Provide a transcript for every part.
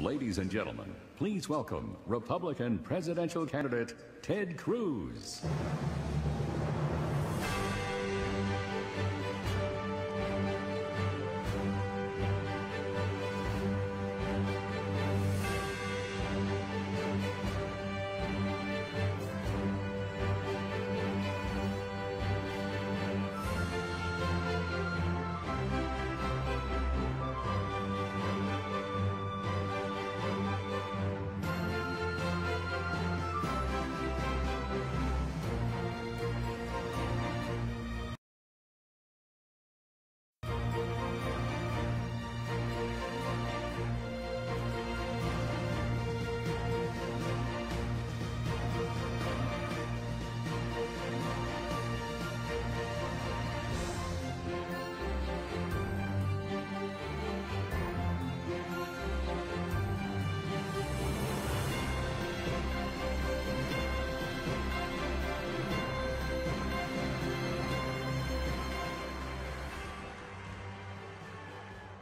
Ladies and gentlemen, please welcome Republican presidential candidate Ted Cruz.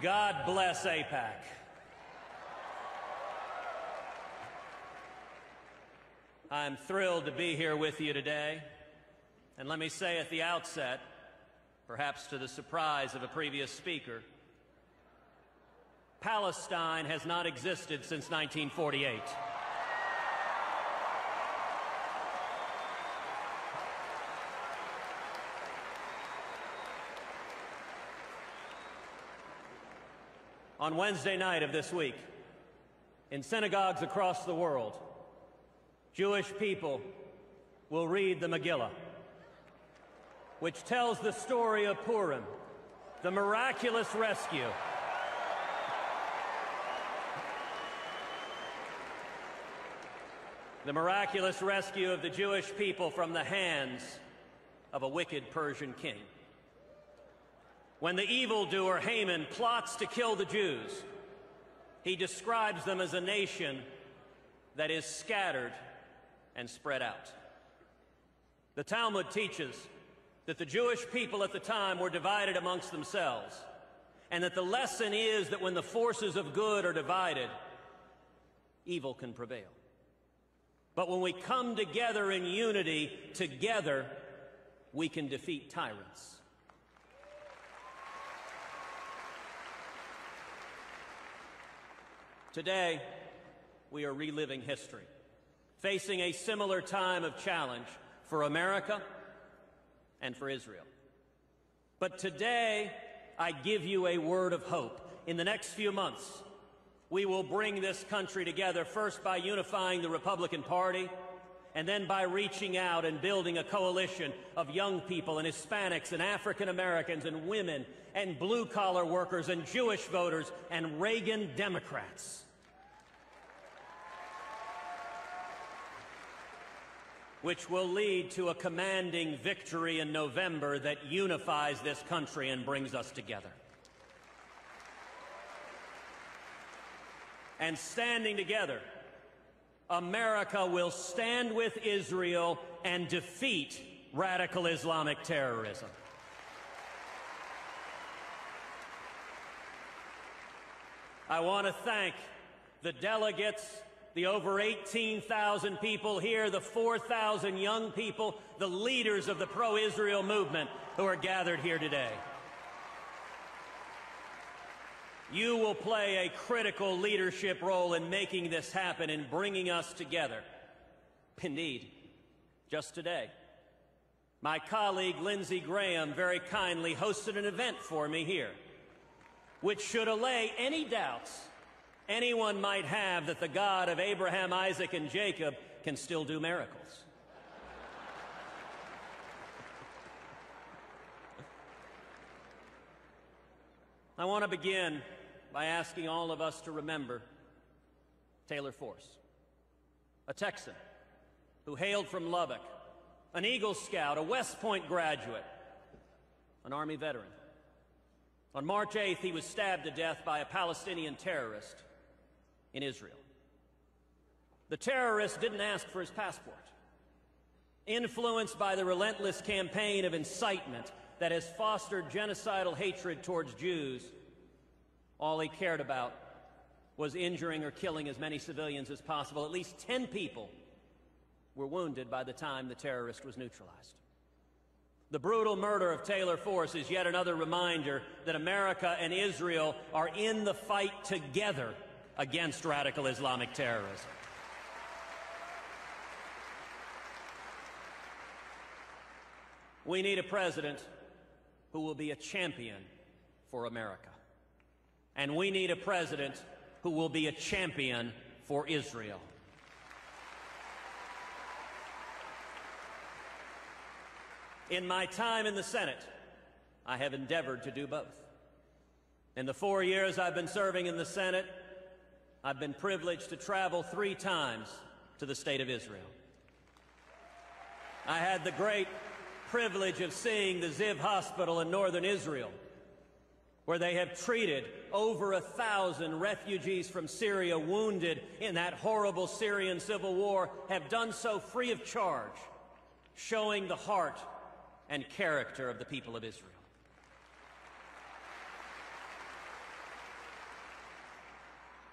God bless AIPAC. I'm thrilled to be here with you today. And let me say at the outset, perhaps to the surprise of a previous speaker, Palestine has not existed since 1948. On Wednesday night of this week, in synagogues across the world, Jewish people will read the Megillah, which tells the story of Purim, the miraculous rescue of the Jewish people from the hands of a wicked Persian king. When the evildoer Haman plots to kill the Jews, he describes them as a nation that is scattered and spread out. The Talmud teaches that the Jewish people at the time were divided amongst themselves, and that the lesson is that when the forces of good are divided, evil can prevail. But when we come together in unity, together we can defeat tyrants. Today, we are reliving history, facing a similar time of challenge for America and for Israel. But today, I give you a word of hope. In the next few months, we will bring this country together, first by unifying the Republican Party, and then by reaching out and building a coalition of young people and Hispanics and African Americans and women and blue-collar workers and Jewish voters and Reagan Democrats. Which will lead to a commanding victory in November that unifies this country and brings us together. And standing together, America will stand with Israel and defeat radical Islamic terrorism. I want to thank the delegates, the over 18,000 people here, the 4,000 young people, the leaders of the pro-Israel movement who are gathered here today. You will play a critical leadership role in making this happen, in bringing us together. Indeed, just today, my colleague Lindsey Graham very kindly hosted an event for me here, which should allay any doubts anyone might have that the God of Abraham, Isaac, and Jacob can still do miracles. I want to begin by asking all of us to remember Taylor Force, a Texan who hailed from Lubbock, an Eagle Scout, a West Point graduate, an Army veteran. On March 8th, he was stabbed to death by a Palestinian terrorist in Israel. The terrorist didn't ask for his passport. Influenced by the relentless campaign of incitement that has fostered genocidal hatred towards Jews, all he cared about was injuring or killing as many civilians as possible. At least 10 people were wounded by the time the terrorist was neutralized. The brutal murder of Taylor Force is yet another reminder that America and Israel are in the fight together against radical Islamic terrorism. We need a president who will be a champion for America. And we need a president who will be a champion for Israel. In my time in the Senate, I have endeavored to do both. In the 4 years I've been serving in the Senate, I've been privileged to travel 3 times to the State of Israel. I had the great privilege of seeing the Ziv Hospital in northern Israel, where they have treated over 1,000 refugees from Syria wounded in that horrible Syrian civil war, have done so free of charge, showing the heart and character of the people of Israel.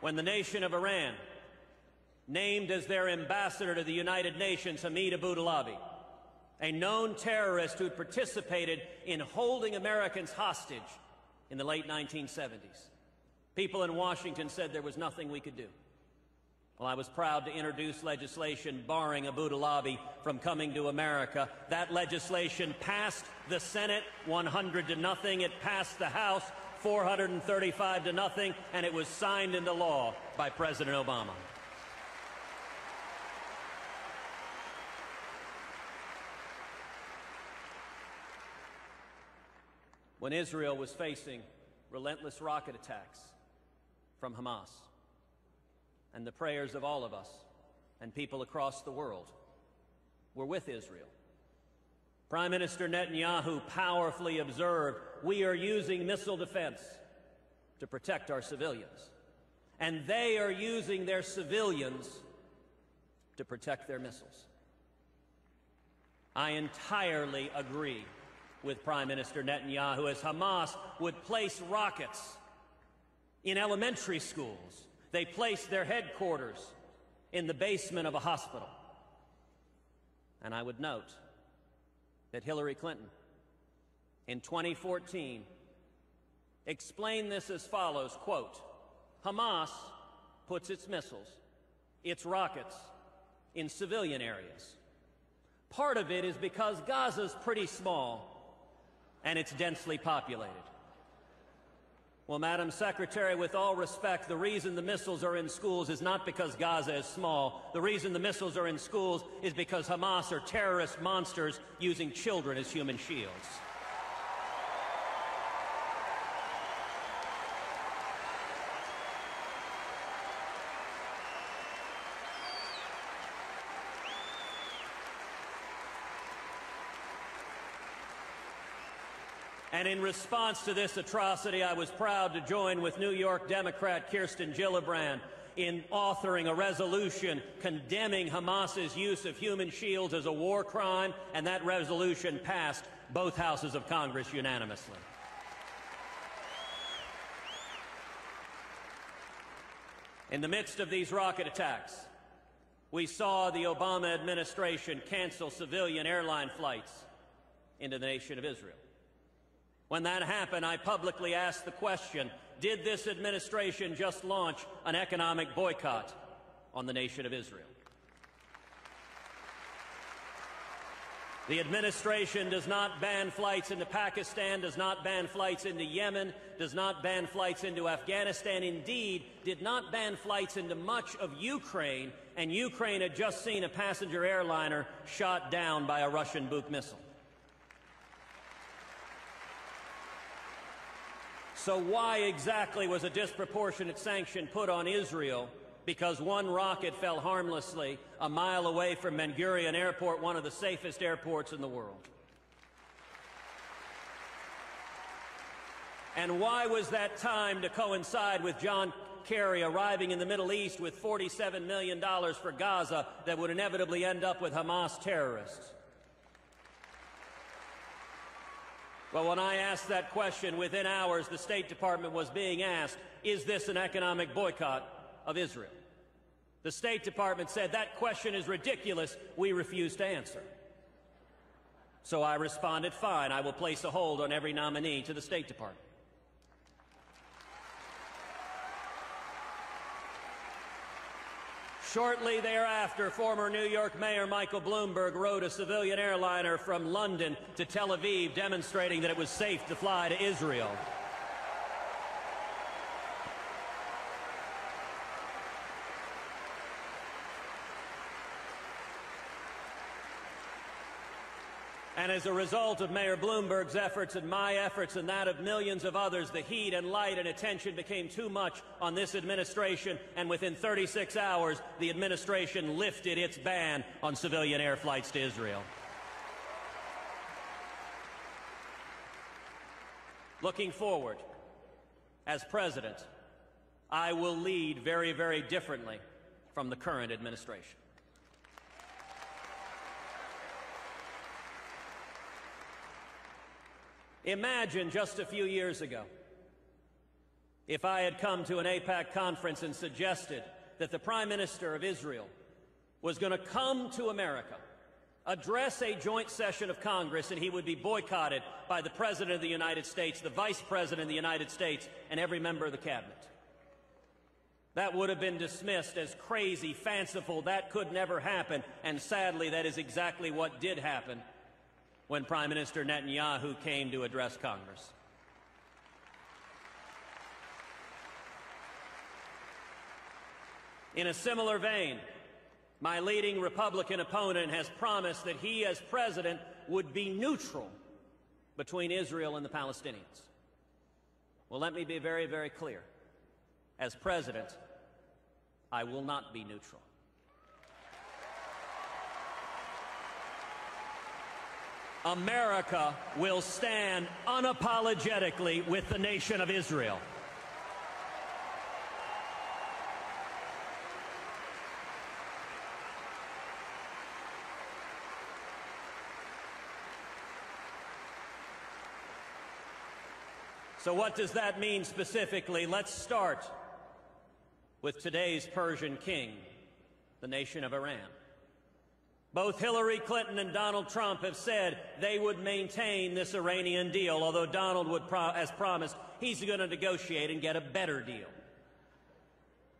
When the nation of Iran named as their ambassador to the United Nations Hamid Abu-Dhabi, a known terrorist who participated in holding Americans hostage in the late 1970s, people in Washington said there was nothing we could do. Well, I was proud to introduce legislation barring Abu-Dhabi from coming to America. That legislation passed the Senate 100-0. It passed the House 435-0, and it was signed into law by President Obama. When Israel was facing relentless rocket attacks from Hamas, and the prayers of all of us and people across the world were with Israel, Prime Minister Netanyahu powerfully observed, we are using missile defense to protect our civilians, and they are using their civilians to protect their missiles. I entirely agree with Prime Minister Netanyahu, as Hamas would place rockets in elementary schools. They placed their headquarters in the basement of a hospital. And I would note that Hillary Clinton, in 2014, explained this as follows, quote, Hamas puts its missiles, its rockets, in civilian areas. Part of it is because Gaza's pretty small and it's densely populated. Well, Madam Secretary, with all respect, the reason the missiles are in schools is not because Gaza is small. The reason the missiles are in schools is because Hamas are terrorist monsters using children as human shields. And in response to this atrocity, I was proud to join with New York Democrat Kirsten Gillibrand in authoring a resolution condemning Hamas's use of human shields as a war crime, and that resolution passed both houses of Congress unanimously. In the midst of these rocket attacks, we saw the Obama administration cancel civilian airline flights into the nation of Israel. When that happened, I publicly asked the question, did this administration just launch an economic boycott on the nation of Israel? The administration does not ban flights into Pakistan, does not ban flights into Yemen, does not ban flights into Afghanistan, indeed, did not ban flights into much of Ukraine, and Ukraine had just seen a passenger airliner shot down by a Russian Buk missile. So why exactly was a disproportionate sanction put on Israel? Because one rocket fell harmlessly a mile away from Ben Gurion Airport, one of the safest airports in the world. And why was that time to coincide with John Kerry arriving in the Middle East with $47 million for Gaza that would inevitably end up with Hamas terrorists? Well, when I asked that question, within hours, the State Department was being asked, is this an economic boycott? of Israel. The State Department said that question is ridiculous. We refuse to answer. So I responded, fine, I will place a hold on every nominee to the State Department. Shortly thereafter, former New York Mayor Michael Bloomberg rode a civilian airliner from London to Tel Aviv, demonstrating that it was safe to fly to Israel. And as a result of Mayor Bloomberg's efforts and my efforts and that of millions of others, the heat and light and attention became too much on this administration, and within 36 hours, the administration lifted its ban on civilian air flights to Israel. Looking forward, as president, I will lead very, very differently from the current administration. Imagine just a few years ago if I had come to an AIPAC conference and suggested that the Prime Minister of Israel was going to come to America, address a joint session of Congress, and he would be boycotted by the President of the United States, the Vice President of the United States, and every member of the Cabinet. That would have been dismissed as crazy, fanciful, that could never happen, and sadly that is exactly what did happen when Prime Minister Netanyahu came to address Congress. In a similar vein, my leading Republican opponent has promised that he, as president, would be neutral between Israel and the Palestinians. Well, let me be very, very clear. As president, I will not be neutral. America will stand unapologetically with the nation of Israel. So what does that mean specifically? Let's start with today's Persian king, the nation of Iran. Both Hillary Clinton and Donald Trump have said they would maintain this Iranian deal, although Donald has promised he's going to negotiate and get a better deal.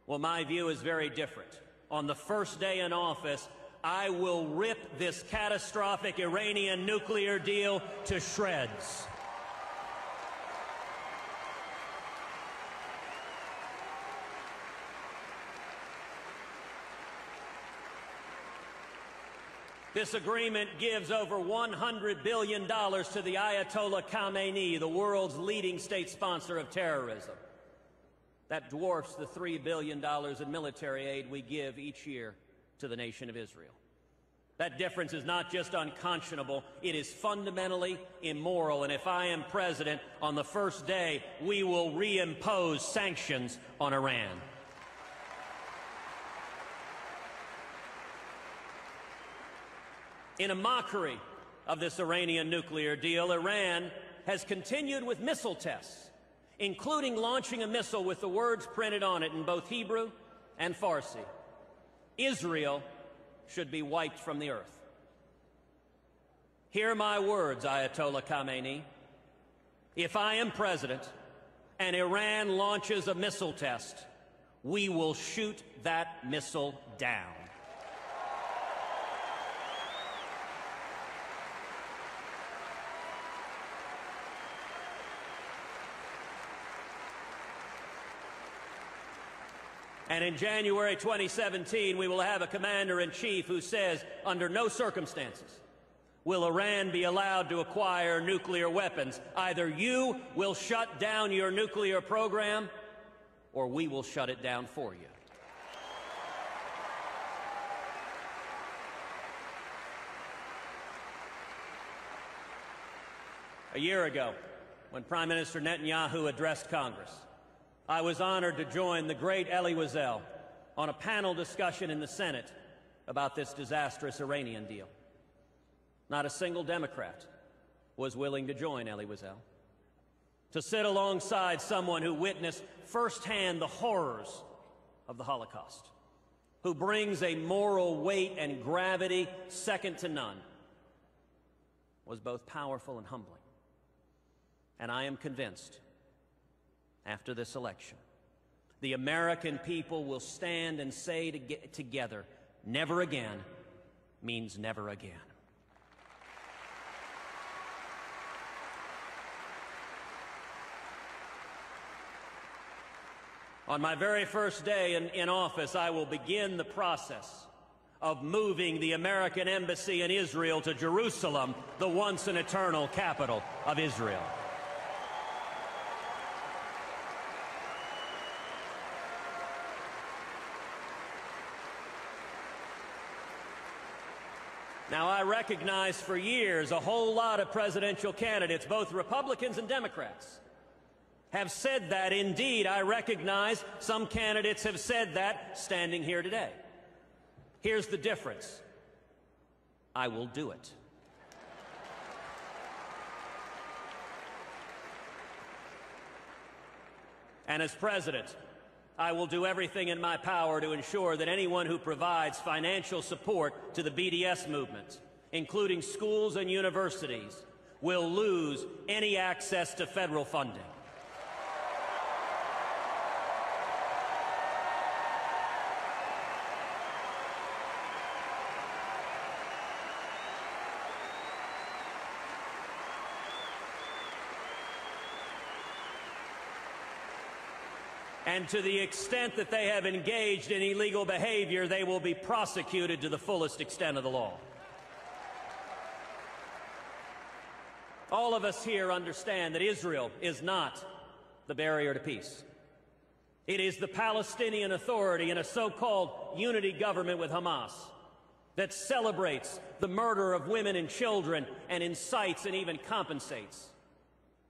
Well, my view is very different. On the first day in office, I will rip this catastrophic Iranian nuclear deal to shreds. This agreement gives over $100 billion to the Ayatollah Khamenei, the world's leading state sponsor of terrorism. That dwarfs the $3 billion in military aid we give each year to the nation of Israel. That difference is not just unconscionable, it is fundamentally immoral. And if I am president, on the first day, we will reimpose sanctions on Iran. In a mockery of this Iranian nuclear deal, Iran has continued with missile tests, including launching a missile with the words printed on it in both Hebrew and Farsi. Israel should be wiped from the earth. Hear my words, Ayatollah Khamenei. If I am president and Iran launches a missile test, we will shoot that missile down. And in January 2017, we will have a commander-in-chief who says, under no circumstances will Iran be allowed to acquire nuclear weapons. Either you will shut down your nuclear program, or we will shut it down for you. A year ago, when Prime Minister Netanyahu addressed Congress, I was honored to join the great Elie Wiesel on a panel discussion in the Senate about this disastrous Iranian deal. Not a single Democrat was willing to join Elie Wiesel, to sit alongside someone who witnessed firsthand the horrors of the Holocaust, who brings a moral weight and gravity second to none, was both powerful and humbling. And I am convinced, after this election, the American people will stand and say together, never again means never again. On my very first day in office, I will begin the process of moving the American embassy in Israel to Jerusalem, the once and eternal capital of Israel. Now, I recognize for years a whole lot of presidential candidates, both Republicans and Democrats, have said that. Indeed, I recognize some candidates have said that standing here today. Here's the difference. I will do it. And as president, I will do everything in my power to ensure that anyone who provides financial support to the BDS movement, including schools and universities, will lose any access to federal funding. And to the extent that they have engaged in illegal behavior, they will be prosecuted to the fullest extent of the law. All of us here understand that Israel is not the barrier to peace. It is the Palestinian Authority in a so-called unity government with Hamas that celebrates the murder of women and children and incites and even compensates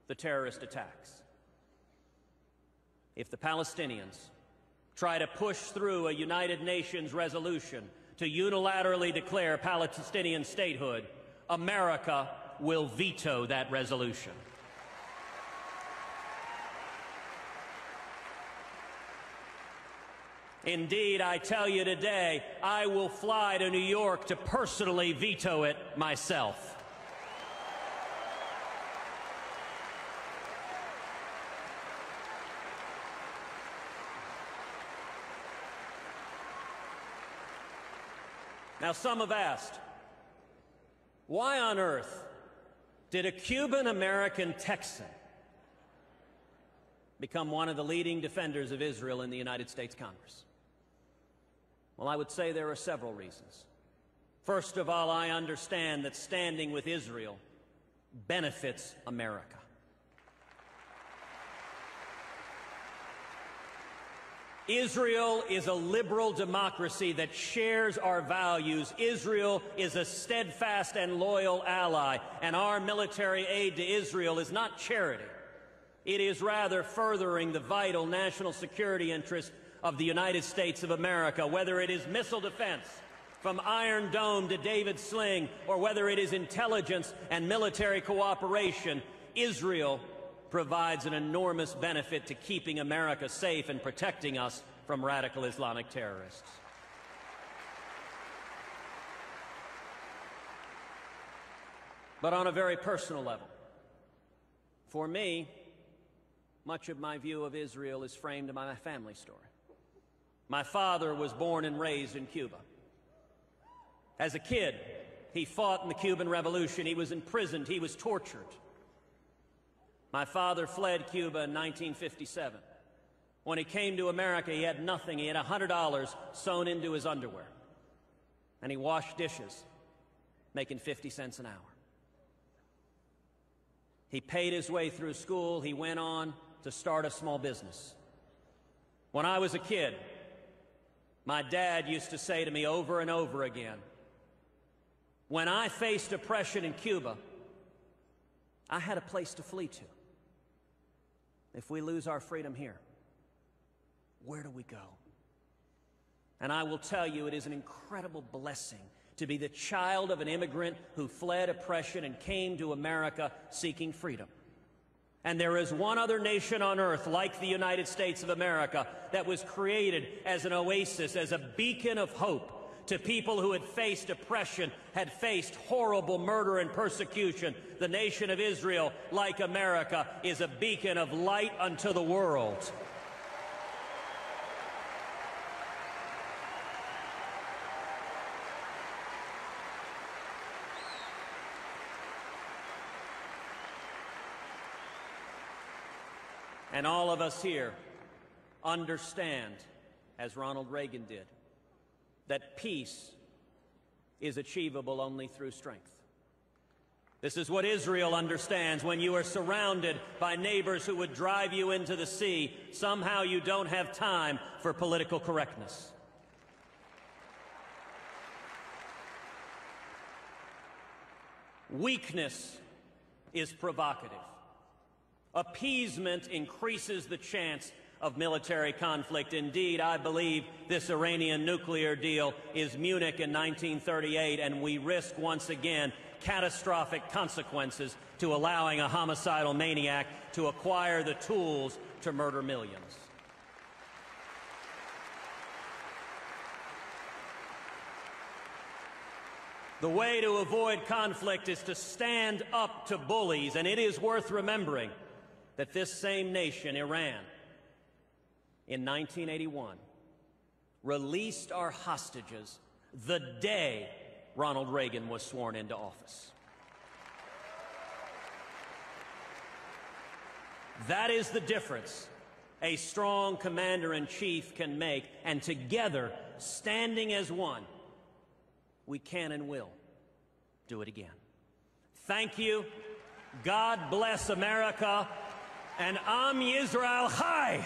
the terrorist attacks. If the Palestinians try to push through a United Nations resolution to unilaterally declare Palestinian statehood, America will veto that resolution. Indeed, I tell you today, I will fly to New York to personally veto it myself. Now, some have asked, why on earth did a Cuban-American Texan become one of the leading defenders of Israel in the United States Congress? Well, I would say there are several reasons. First of all, I understand that standing with Israel benefits America. Israel is a liberal democracy that shares our values. Israel is a steadfast and loyal ally, and our military aid to Israel is not charity. It is rather furthering the vital national security interest of the United States of America, whether it is missile defense from Iron Dome to David Sling, or whether it is intelligence and military cooperation. Israel provides an enormous benefit to keeping America safe and protecting us from radical Islamic terrorists. But on a very personal level, for me, much of my view of Israel is framed by my family story. My father was born and raised in Cuba. As a kid, he fought in the Cuban Revolution. He was imprisoned. He was tortured. My father fled Cuba in 1957. When he came to America, he had nothing. He had $100 sewn into his underwear. And he washed dishes, making 50 cents an hour. He paid his way through school. He went on to start a small business. When I was a kid, my dad used to say to me over and over again, when I faced oppression in Cuba, I had a place to flee to. If we lose our freedom here, where do we go? And I will tell you, it is an incredible blessing to be the child of an immigrant who fled oppression and came to America seeking freedom. And there is one other nation on earth like the United States of America that was created as an oasis, as a beacon of hope to people who had faced oppression, had faced horrible murder and persecution. The nation of Israel, like America, is a beacon of light unto the world. And all of us here understand, as Ronald Reagan did, that peace is achievable only through strength. This is what Israel understands. When you are surrounded by neighbors who would drive you into the sea, somehow you don't have time for political correctness. Weakness is provocative. Appeasement increases the chance of military conflict. Indeed, I believe this Iranian nuclear deal is Munich in 1938, and we risk once again catastrophic consequences to allowing a homicidal maniac to acquire the tools to murder millions. The way to avoid conflict is to stand up to bullies, and it is worth remembering that this same nation, Iran, in 1981, released our hostages the day Ronald Reagan was sworn into office. That is the difference a strong commander-in-chief can make, and together, standing as one, we can and will do it again. Thank you. God bless America. And Am Yisrael Chai!